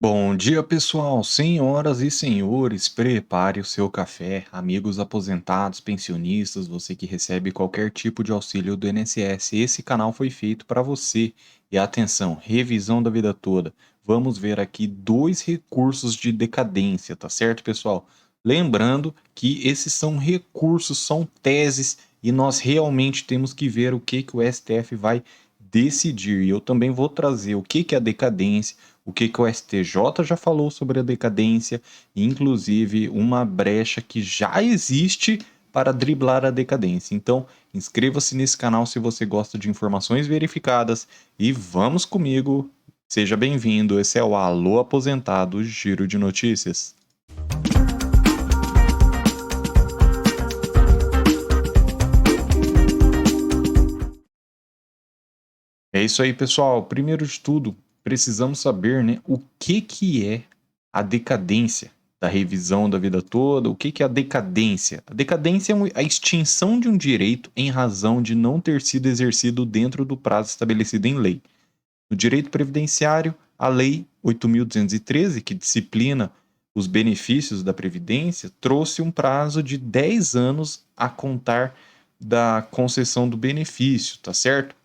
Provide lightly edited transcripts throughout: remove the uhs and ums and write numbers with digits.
Bom dia, pessoal. Senhoras e senhores, prepare o seu café. Amigos aposentados, pensionistas, você que recebe qualquer tipo de auxílio do INSS, esse canal foi feito para você. E atenção, revisão da vida toda. Vamos ver aqui dois recursos de decadência, tá certo, pessoal? Lembrando que esses são recursos, são teses e nós realmente temos que ver o que o STF vai decidir. E eu também vou trazer o que é a decadência, o que o STJ já falou sobre a decadência, inclusive uma brecha que já existe para driblar a decadência. Então, inscreva-se nesse canal se você gosta de informações verificadas e vamos comigo. Seja bem-vindo. Esse é o Alô Aposentado Giro de Notícias. É isso aí, pessoal. Primeiro de tudo, precisamos saber, né, o que é a decadência da revisão da vida toda. O que é a decadência? A decadência é a extinção de um direito em razão de não ter sido exercido dentro do prazo estabelecido em lei. No direito previdenciário, a Lei 8.213, que disciplina os benefícios da Previdência, trouxe um prazo de 10 anos a contar da concessão do benefício, tá certo?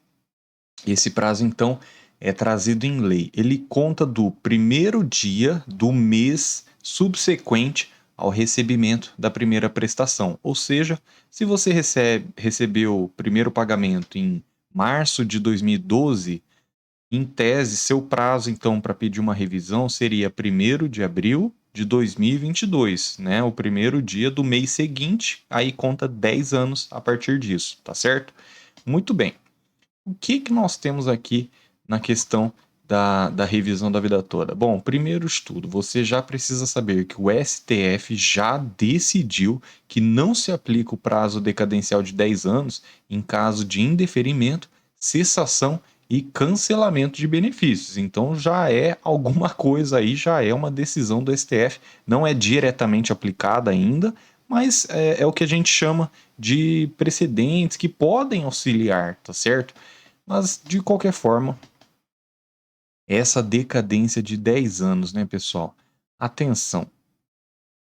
Esse prazo, então, é trazido em lei. Ele conta do primeiro dia do mês subsequente ao recebimento da primeira prestação. Ou seja, se você recebeu o primeiro pagamento em março de 2012, em tese, seu prazo, então, para pedir uma revisão seria 1º de abril de 2022, né? O primeiro dia do mês seguinte, aí conta 10 anos a partir disso, tá certo? Muito bem. O que nós temos aqui na questão da revisão da vida toda? Bom, primeiro estudo, você já precisa saber que o STF já decidiu que não se aplica o prazo decadencial de 10 anos em caso de indeferimento, cessação e cancelamento de benefícios. Então já é alguma coisa aí, já é uma decisão do STF, não é diretamente aplicada ainda, mas é o que a gente chama de precedentes que podem auxiliar, tá certo? Mas, de qualquer forma, essa decadência de 10 anos, né, pessoal? Atenção.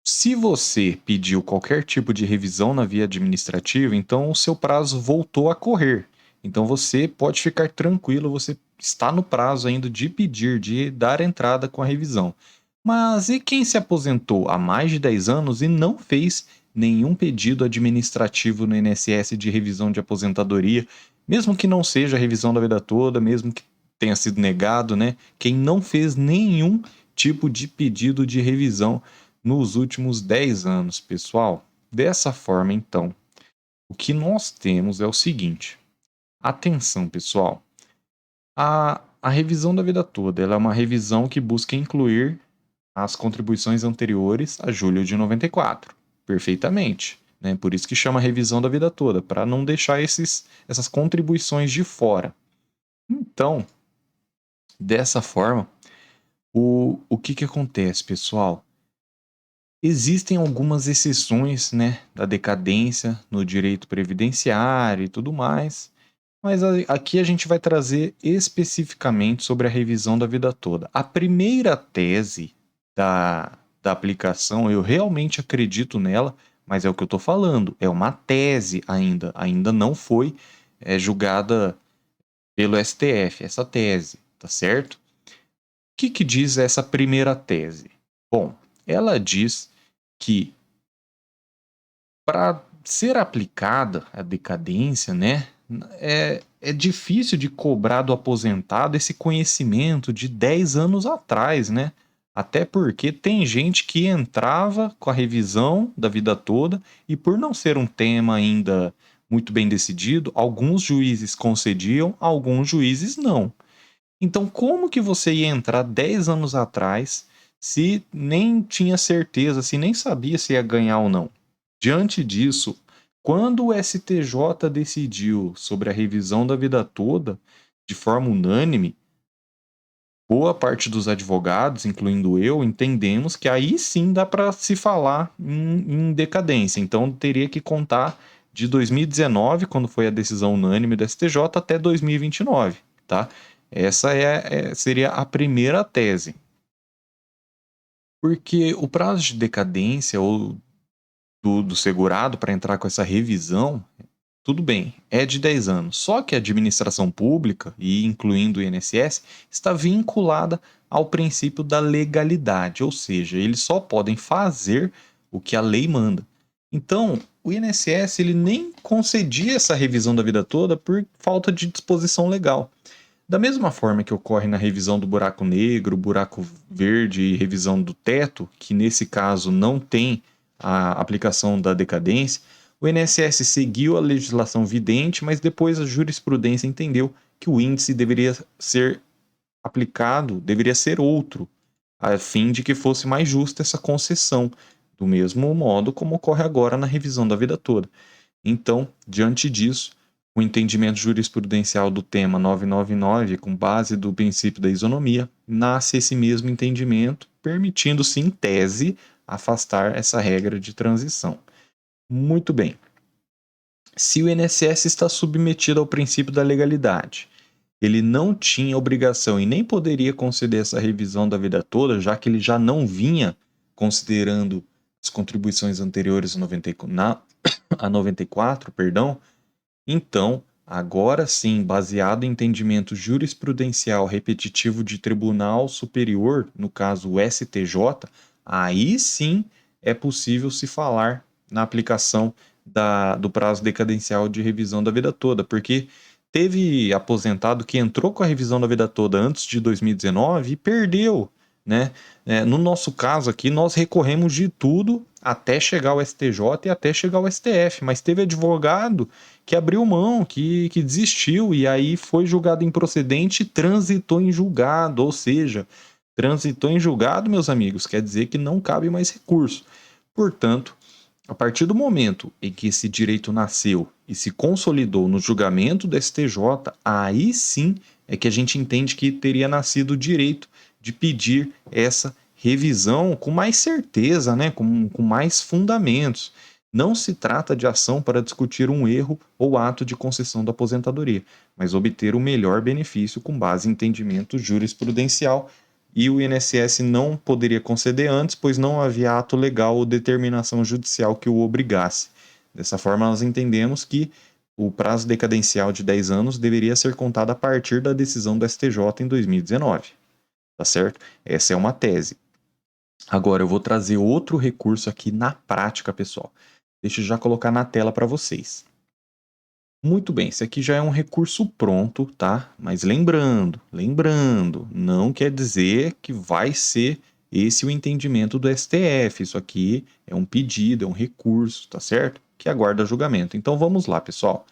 Se você pediu qualquer tipo de revisão na via administrativa, então o seu prazo voltou a correr. Então você pode ficar tranquilo, você está no prazo ainda de pedir, de dar entrada com a revisão. Mas e quem se aposentou há mais de 10 anos e não fez nenhum pedido administrativo no INSS de revisão de aposentadoria, mesmo que não seja a revisão da vida toda, mesmo que tenha sido negado, né? Quem não fez nenhum tipo de pedido de revisão nos últimos 10 anos, pessoal. Dessa forma, então, o que nós temos é o seguinte: atenção, pessoal. A revisão da vida toda ela é uma revisão que busca incluir as contribuições anteriores a julho de 94. Perfeitamente. Né? Por isso que chama revisão da vida toda, para não deixar essas contribuições de fora. Então, dessa forma, o que acontece, pessoal? Existem algumas exceções, né, da decadência no direito previdenciário e tudo mais, mas aqui a gente vai trazer especificamente sobre a revisão da vida toda. A primeira tese da aplicação, eu realmente acredito nela, mas é o que eu estou falando, é uma tese ainda não foi julgada pelo STF, essa tese, tá certo? O que diz essa primeira tese? Bom, ela diz que para ser aplicada a decadência, né, é difícil de cobrar do aposentado esse conhecimento de 10 anos atrás, né? Até porque tem gente que entrava com a revisão da vida toda e por não ser um tema ainda muito bem decidido, alguns juízes concediam, alguns juízes não. Então, como que você ia entrar 10 anos atrás se nem tinha certeza, se nem sabia se ia ganhar ou não? Diante disso, quando o STJ decidiu sobre a revisão da vida toda, de forma unânime, boa parte dos advogados, incluindo eu, entendemos que aí sim dá para se falar em decadência. Então teria que contar de 2019, quando foi a decisão unânime do STJ, até 2029, tá? Essa seria a primeira tese. Porque o prazo de decadência ou do segurado para entrar com essa revisão, tudo bem, é de 10 anos. Só que a administração pública, e incluindo o INSS, está vinculada ao princípio da legalidade, ou seja, eles só podem fazer o que a lei manda. Então, o INSS ele nem concedia essa revisão da vida toda por falta de disposição legal. Da mesma forma que ocorre na revisão do buraco negro, buraco verde e revisão do teto, que nesse caso não tem a aplicação da decadência, o INSS seguiu a legislação vigente, mas depois a jurisprudência entendeu que o índice deveria ser aplicado, deveria ser outro, a fim de que fosse mais justa essa concessão, do mesmo modo como ocorre agora na revisão da vida toda. Então, diante disso, o entendimento jurisprudencial do tema 999, com base do princípio da isonomia, nasce esse mesmo entendimento, permitindo-se, em tese, afastar essa regra de transição. Muito bem. Se o INSS está submetido ao princípio da legalidade, ele não tinha obrigação e nem poderia conceder essa revisão da vida toda, já que ele já não vinha considerando as contribuições anteriores a 94, perdão. Então, agora sim, baseado em entendimento jurisprudencial repetitivo de Tribunal Superior, no caso o STJ, aí sim é possível se falar na aplicação do prazo decadencial de revisão da vida toda, porque teve aposentado que entrou com a revisão da vida toda antes de 2019 e perdeu, né? No nosso caso aqui, nós recorremos de tudo até chegar ao STJ e até chegar ao STF, mas teve advogado que abriu mão, que desistiu, e aí foi julgado improcedente e transitou em julgado, ou seja, transitou em julgado, meus amigos, quer dizer que não cabe mais recurso. Portanto, a partir do momento em que esse direito nasceu e se consolidou no julgamento do STJ, aí sim é que a gente entende que teria nascido o direito de pedir essa revisão com mais certeza, né? com mais fundamentos. Não se trata de ação para discutir um erro ou ato de concessão da aposentadoria, mas obter o melhor benefício com base em entendimento jurisprudencial, e o INSS não poderia conceder antes, pois não havia ato legal ou determinação judicial que o obrigasse. Dessa forma, nós entendemos que o prazo decadencial de 10 anos deveria ser contado a partir da decisão do STJ em 2019. Tá certo? Essa é uma tese. Agora eu vou trazer outro recurso aqui na prática, pessoal. Deixa eu já colocar na tela para vocês. Muito bem, esse aqui já é um recurso pronto, tá? Mas lembrando, não quer dizer que vai ser esse o entendimento do STF. Isso aqui é um pedido, é um recurso, tá certo? Que aguarda julgamento. Então vamos lá, pessoal.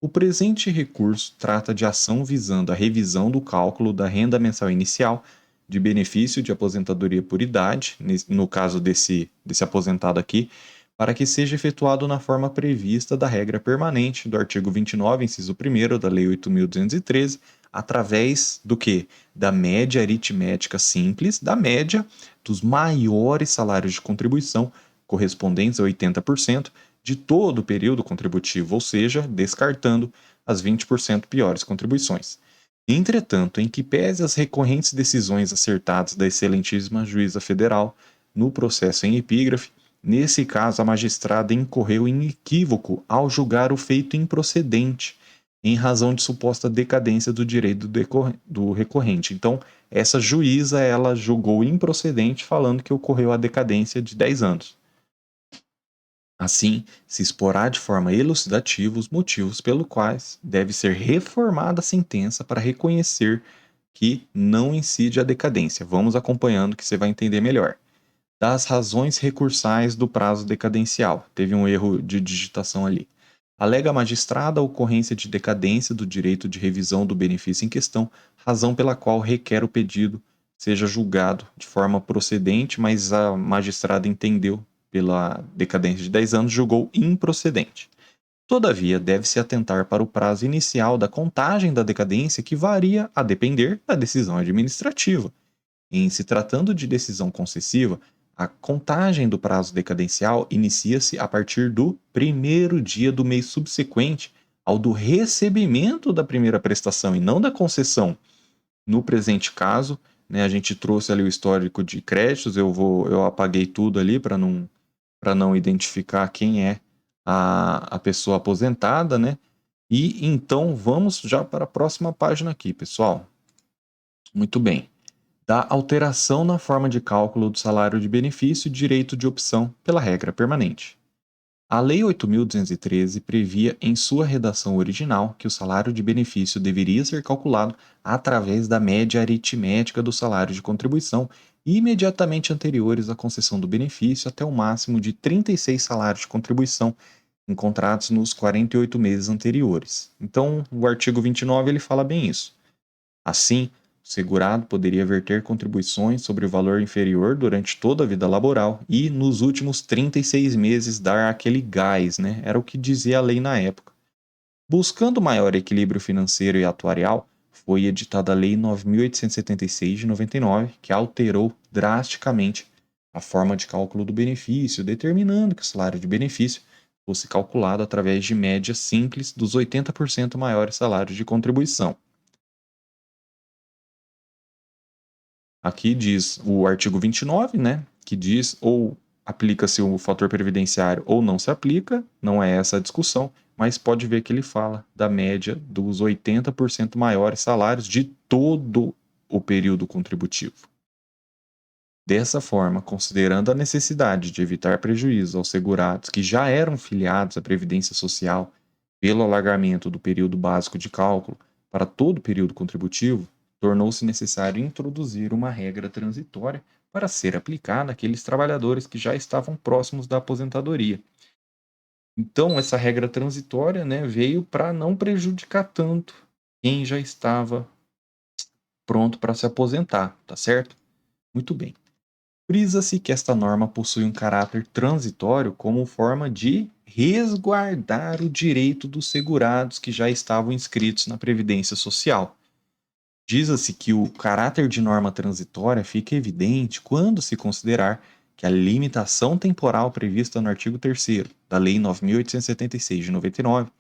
O presente recurso trata de ação visando a revisão do cálculo da renda mensal inicial de benefício de aposentadoria por idade, no caso desse aposentado aqui, para que seja efetuado na forma prevista da regra permanente do artigo 29, inciso 1º da Lei 8.213, através do que? Da média aritmética simples, da média dos maiores salários de contribuição, correspondentes a 80%, de todo o período contributivo, ou seja, descartando as 20% piores contribuições. Entretanto, em que pese as recorrentes decisões acertadas da excelentíssima juíza federal no processo em epígrafe, nesse caso a magistrada incorreu em equívoco ao julgar o feito improcedente, em razão de suposta decadência do direito do recorrente. Então, essa juíza ela julgou improcedente, falando que ocorreu a decadência de 10 anos. Assim, se exporá de forma elucidativa os motivos pelos quais deve ser reformada a sentença para reconhecer que não incide a decadência. Vamos acompanhando que você vai entender melhor. Das razões recursais do prazo decadencial. Teve um erro de digitação ali. Alega a magistrada a ocorrência de decadência do direito de revisão do benefício em questão, razão pela qual requer o pedido seja julgado de forma procedente, mas a magistrada entendeu pela decadência de 10 anos, julgou improcedente. Todavia, deve-se atentar para o prazo inicial da contagem da decadência, que varia a depender da decisão administrativa. Em se tratando de decisão concessiva, a contagem do prazo decadencial inicia-se a partir do primeiro dia do mês subsequente ao do recebimento da primeira prestação e não da concessão. No presente caso, né? A gente trouxe ali o histórico de créditos, eu apaguei tudo ali para não identificar quem é a pessoa aposentada, né? E então vamos já para a próxima página aqui, pessoal. Muito bem. Da alteração na forma de cálculo do salário de benefício e direito de opção pela regra permanente. A Lei 8.213 previa em sua redação original que o salário de benefício deveria ser calculado através da média aritmética do salário de contribuição imediatamente anteriores à concessão do benefício até o máximo de 36 salários de contribuição encontrados nos 48 meses anteriores. Então, o artigo 29 ele fala bem isso. Assim, o segurado poderia verter contribuições sobre o valor inferior durante toda a vida laboral e, nos últimos 36 meses, dar aquele gás, né? Era o que dizia a lei na época. Buscando maior equilíbrio financeiro e atuarial, foi editada a Lei 9.876 de 99, que alterou drasticamente a forma de cálculo do benefício, determinando que o salário de benefício fosse calculado através de média simples dos 80% maiores salários de contribuição. Aqui diz o artigo 29, né, que diz ou aplica-se o fator previdenciário ou não se aplica, não é essa a discussão, mas pode ver que ele fala da média dos 80% maiores salários de todo o período contributivo. Dessa forma, considerando a necessidade de evitar prejuízo aos segurados que já eram filiados à Previdência Social pelo alargamento do período básico de cálculo para todo o período contributivo, tornou-se necessário introduzir uma regra transitória para ser aplicada àqueles trabalhadores que já estavam próximos da aposentadoria. Então, essa regra transitória, né, veio para não prejudicar tanto quem já estava pronto para se aposentar, tá certo? Muito bem. Frisa-se que esta norma possui um caráter transitório como forma de resguardar o direito dos segurados que já estavam inscritos na Previdência Social. Diz-se que o caráter de norma transitória fica evidente quando se considerar que a limitação temporal prevista no artigo 3º da Lei 9.876 de 99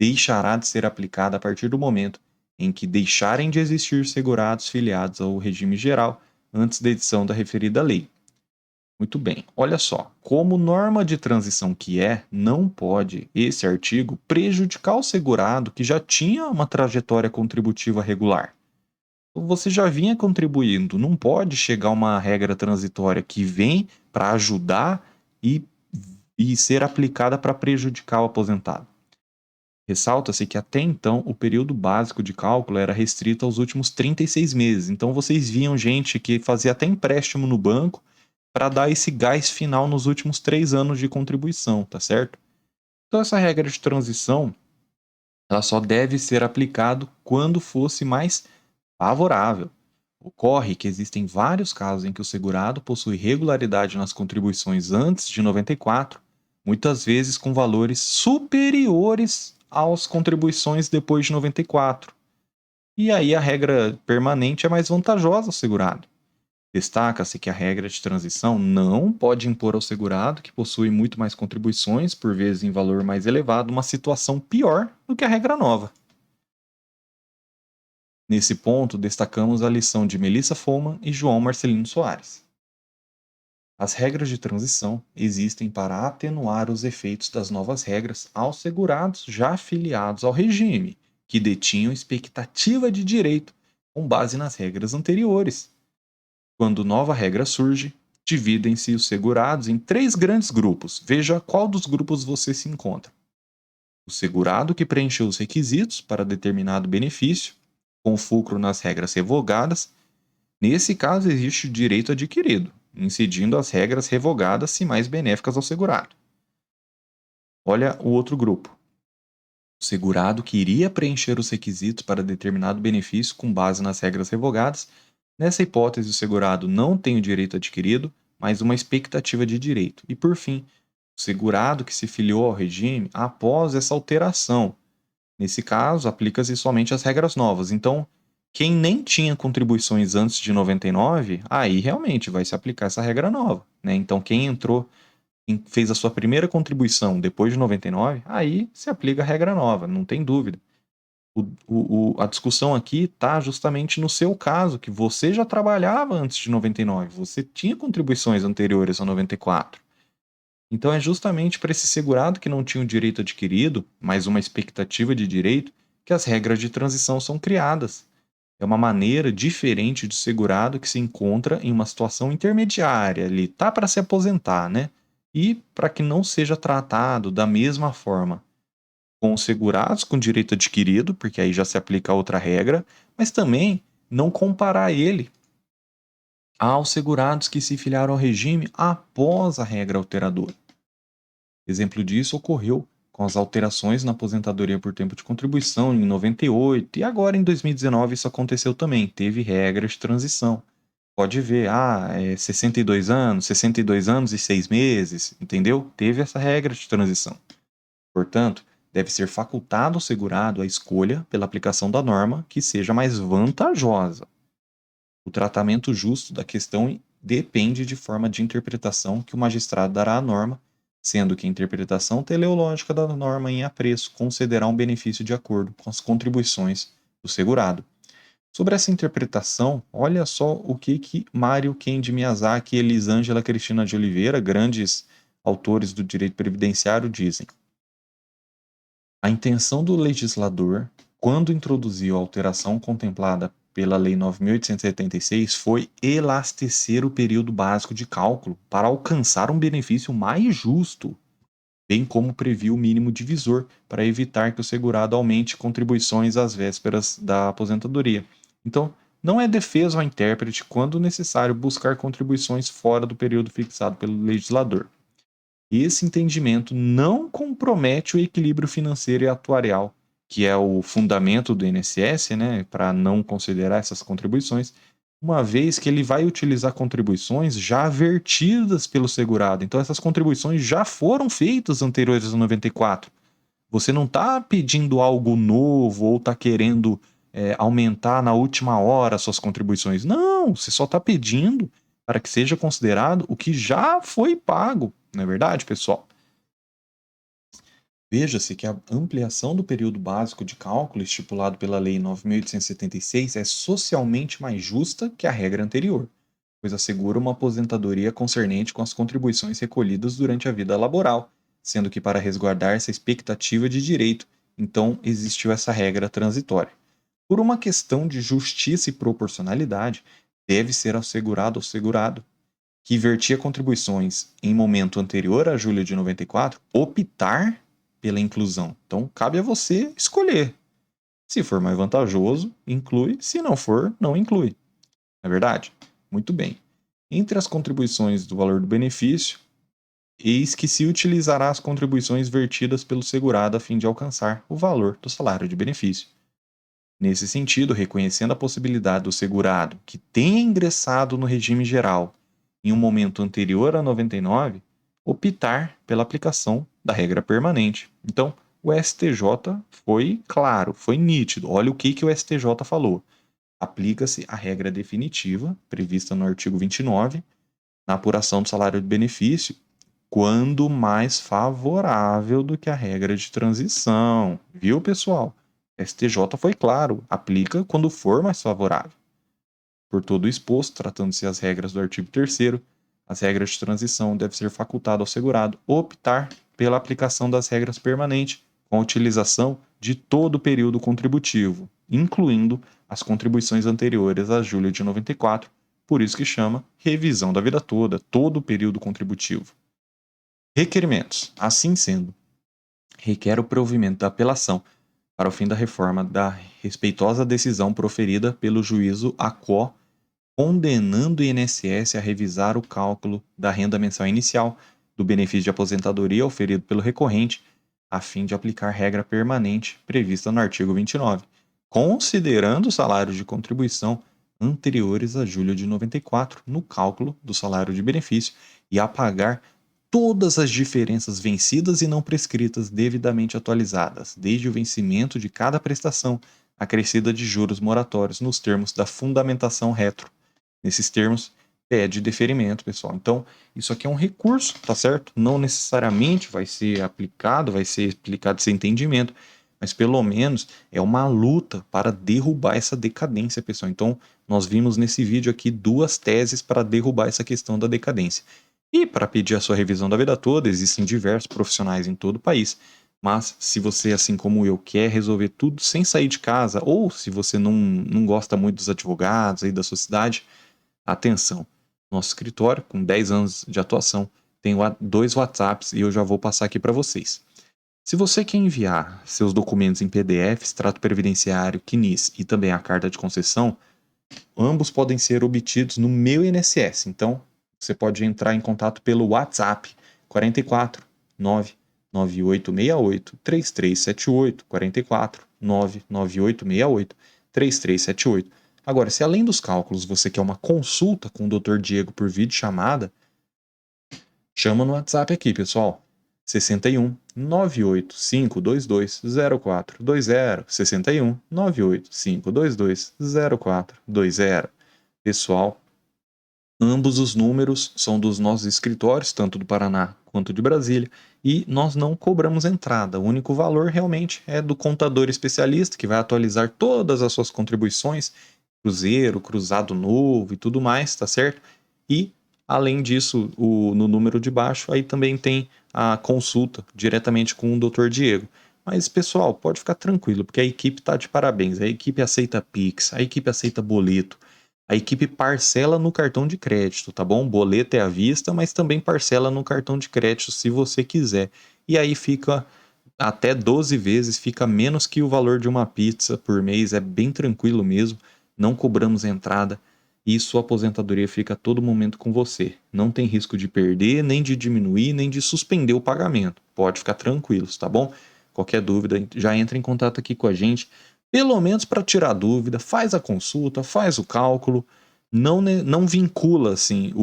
deixará de ser aplicada a partir do momento em que deixarem de existir segurados filiados ao regime geral antes da edição da referida lei. Muito bem, olha só, como norma de transição que é, não pode esse artigo prejudicar o segurado que já tinha uma trajetória contributiva regular. Você já vinha contribuindo, não pode chegar uma regra transitória que vem para ajudar e, e ser aplicada para prejudicar o aposentado. Ressalta-se que até então o período básico de cálculo era restrito aos últimos 36 meses, então vocês viam gente que fazia até empréstimo no banco para dar esse gás final nos últimos 3 anos de contribuição, tá certo? Então essa regra de transição, ela só deve ser aplicada quando fosse mais favorável. Ocorre que existem vários casos em que o segurado possui regularidade nas contribuições antes de 94, muitas vezes com valores superiores às contribuições depois de 94. E aí a regra permanente é mais vantajosa ao segurado. Destaca-se que a regra de transição não pode impor ao segurado, que possui muito mais contribuições, por vezes em valor mais elevado, uma situação pior do que a regra nova. Nesse ponto, destacamos a lição de Melissa Follman e João Marcelino Soares. As regras de transição existem para atenuar os efeitos das novas regras aos segurados já afiliados ao regime, que detinham expectativa de direito com base nas regras anteriores. Quando nova regra surge, dividem-se os segurados em 3 grandes grupos. Veja qual dos grupos você se encontra. O segurado que preencheu os requisitos para determinado benefício, com fulcro nas regras revogadas. Nesse caso, existe o direito adquirido, incidindo as regras revogadas se mais benéficas ao segurado. Olha o outro grupo. O segurado que iria preencher os requisitos para determinado benefício com base nas regras revogadas. Nessa hipótese, o segurado não tem o direito adquirido, mas uma expectativa de direito. E, por fim, o segurado que se filiou ao regime após essa alteração. Nesse caso, aplica-se somente as regras novas. Então, quem nem tinha contribuições antes de 99, aí realmente vai se aplicar essa regra nova, né? Então, quem entrou, quem fez a sua primeira contribuição depois de 99, aí se aplica a regra nova, não tem dúvida. A discussão aqui está justamente no seu caso, que você já trabalhava antes de 99, você tinha contribuições anteriores a 94. Então é justamente para esse segurado que não tinha o direito adquirido, mas uma expectativa de direito, que as regras de transição são criadas. É uma maneira diferente de segurado que se encontra em uma situação intermediária, ele tá para se aposentar, né? E para que não seja tratado da mesma forma com os segurados com direito adquirido, porque aí já se aplica outra regra, mas também não comparar ele aos segurados que se filiaram ao regime após a regra alteradora. Exemplo disso ocorreu com as alterações na aposentadoria por tempo de contribuição em 98 e agora em 2019 isso aconteceu também, teve regras de transição. Pode ver, 62 anos e 6 meses, entendeu? Teve essa regra de transição. Portanto, deve ser facultado ao segurado a escolha pela aplicação da norma que seja mais vantajosa. O tratamento justo da questão depende de forma de interpretação que o magistrado dará à norma, sendo que a interpretação teleológica da norma em apreço concederá um benefício de acordo com as contribuições do segurado. Sobre essa interpretação, olha só o que Mário Kendi Miyazaki e Elisângela Cristina de Oliveira, grandes autores do direito previdenciário, dizem. A intenção do legislador, quando introduziu a alteração contemplada pela Lei 9.876, foi elastecer o período básico de cálculo para alcançar um benefício mais justo, bem como previu o mínimo divisor para evitar que o segurado aumente contribuições às vésperas da aposentadoria. Então, não é defesa ao intérprete quando necessário buscar contribuições fora do período fixado pelo legislador. Esse entendimento não compromete o equilíbrio financeiro e atuarial, que é o fundamento do INSS, né, para não considerar essas contribuições, uma vez que ele vai utilizar contribuições já vertidas pelo segurado. Então, essas contribuições já foram feitas anteriores a 94. Você não está pedindo algo novo ou está querendo aumentar na última hora suas contribuições. Não, você só está pedindo para que seja considerado o que já foi pago. Não é verdade, pessoal? Veja-se que a ampliação do período básico de cálculo estipulado pela Lei 9.876 é socialmente mais justa que a regra anterior, pois assegura uma aposentadoria concernente com as contribuições recolhidas durante a vida laboral, sendo que para resguardar essa expectativa de direito, então existiu essa regra transitória. Por uma questão de justiça e proporcionalidade, deve ser assegurado ao segurado que vertia contribuições em momento anterior a julho de 94 optar pela inclusão. Então, cabe a você escolher. Se for mais vantajoso, inclui. Se não for, não inclui. Não é verdade? Muito bem. Entre as contribuições do valor do benefício, eis que se utilizará as contribuições vertidas pelo segurado a fim de alcançar o valor do salário de benefício. Nesse sentido, reconhecendo a possibilidade do segurado que tenha ingressado no regime geral em um momento anterior a 99, optar pela aplicação da regra permanente. Então, o STJ foi claro, foi nítido. Olha o que o STJ falou. Aplica-se a regra definitiva, prevista no artigo 29, na apuração do salário de benefício, quando mais favorável do que a regra de transição. Viu, pessoal? STJ foi claro, aplica quando for mais favorável. Por todo o exposto, tratando-se as regras do artigo 3º, as regras de transição devem ser facultado ao segurado optar pela aplicação das regras permanentes com a utilização de todo o período contributivo, incluindo as contribuições anteriores a julho de 94, por isso que chama revisão da vida toda, todo o período contributivo. Requerimentos. Assim sendo, requer o provimento da apelação para o fim da reforma da respeitosa decisão proferida pelo juízo ACO, condenando o INSS a revisar o cálculo da renda mensal inicial do benefício de aposentadoria oferido pelo recorrente, a fim de aplicar regra permanente prevista no artigo 29, considerando os salários de contribuição anteriores a julho de 94 no cálculo do salário de benefício e apagar todas as diferenças vencidas e não prescritas devidamente atualizadas, desde o vencimento de cada prestação acrescida de juros moratórios nos termos da fundamentação retro. Nesses termos, pede deferimento, pessoal. Então, isso aqui é um recurso, tá certo? Não necessariamente vai ser aplicado sem entendimento, mas pelo menos é uma luta para derrubar essa decadência, pessoal. Então, nós vimos nesse vídeo aqui 2 teses para derrubar essa questão da decadência. E para pedir a sua revisão da vida toda, existem diversos profissionais em todo o país. Mas se você, assim como eu, quer resolver tudo sem sair de casa, ou se você não gosta muito dos advogados aí da sua cidade, atenção. Nosso escritório, com 10 anos de atuação, tem 2 WhatsApps e eu já vou passar aqui para vocês. Se você quer enviar seus documentos em PDF, extrato previdenciário, CNIS e também a carta de concessão, ambos podem ser obtidos no meu INSS. Então, você pode entrar em contato pelo WhatsApp 44 99868 3378 44 99868 3378. Agora, se além dos cálculos você quer uma consulta com o Dr. Diego por videochamada, chama no WhatsApp aqui, pessoal. 61 98522 0420 61 98522 0420. Pessoal, ambos os números são dos nossos escritórios, tanto do Paraná quanto de Brasília, e nós não cobramos entrada. O único valor realmente é do contador especialista, que vai atualizar todas as suas contribuições, cruzeiro, cruzado novo e tudo mais, tá certo? E, além disso, no número de baixo, aí também tem a consulta diretamente com o Dr. Diego. Mas, pessoal, pode ficar tranquilo, porque a equipe está de parabéns. A equipe aceita Pix, a equipe aceita boleto, a equipe parcela no cartão de crédito, tá bom? Boleto é à vista, mas também parcela no cartão de crédito se você quiser. E aí fica até 12 vezes, fica menos que o valor de uma pizza por mês, é bem tranquilo mesmo, não cobramos entrada e sua aposentadoria fica a todo momento com você. Não tem risco de perder, nem de diminuir, nem de suspender o pagamento. Pode ficar tranquilos, tá bom? Qualquer dúvida, já entra em contato aqui com a gente, pelo menos para tirar dúvida, faz a consulta, faz o cálculo, não vincula assim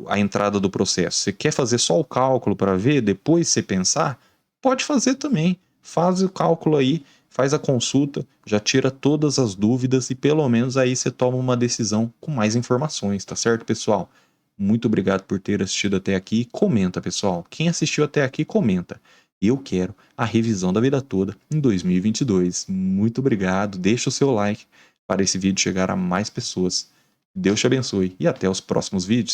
a entrada do processo. Você quer fazer só o cálculo para ver, depois você pensar? Pode fazer também. Faz o cálculo aí, faz a consulta, já tira todas as dúvidas e pelo menos aí você toma uma decisão com mais informações, tá certo, pessoal? Muito obrigado por ter assistido até aqui. Comenta, pessoal. Quem assistiu até aqui, comenta. Eu quero a revisão da vida toda em 2022. Muito obrigado. Deixa o seu like para esse vídeo chegar a mais pessoas. Deus te abençoe e até os próximos vídeos.